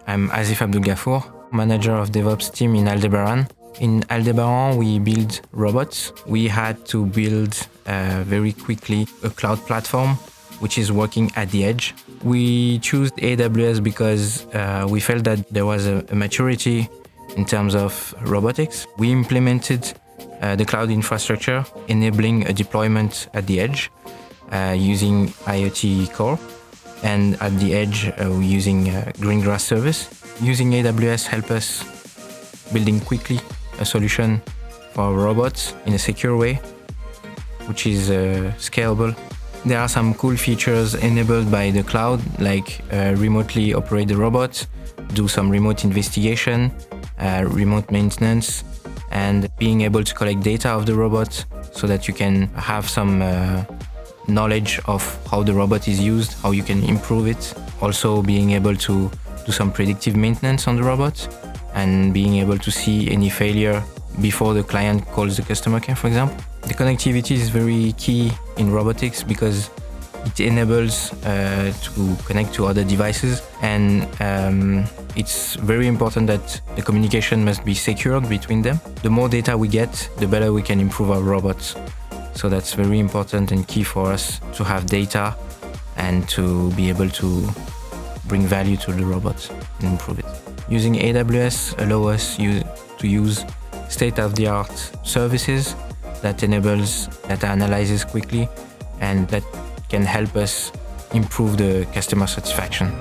I'm Hazif Abdoul Gaffour, manager of DevOps team in Aldebaran. In Aldebaran, we build robots. We had to build very quickly a cloud platform which is working at the edge. We chose AWS because we felt that there was a maturity in terms of robotics. We implemented the cloud infrastructure, enabling a deployment at the edge using IoT core. And at the edge, we're using Greengrass service. Using AWS help us building quickly a solution for our robots in a secure way, which is scalable. There are some cool features enabled by the cloud, like remotely operate the robot, do some remote investigation, remote maintenance, and being able to collect data of the robot so that you can have some knowledge of how the robot is used, how you can improve it. Also being able to do some predictive maintenance on the robot and being able to see any failure before the client calls the customer care, for example. The connectivity is very key in robotics because it enables to connect to other devices, and it's very important that the communication must be secured between them. The more data we get, the better we can improve our robots. So that's very important and key for us to have data and to be able to bring value to the robots and improve it. Using AWS allows us to use state-of-the-art services that enables data analysis quickly and that can help us improve the customer satisfaction.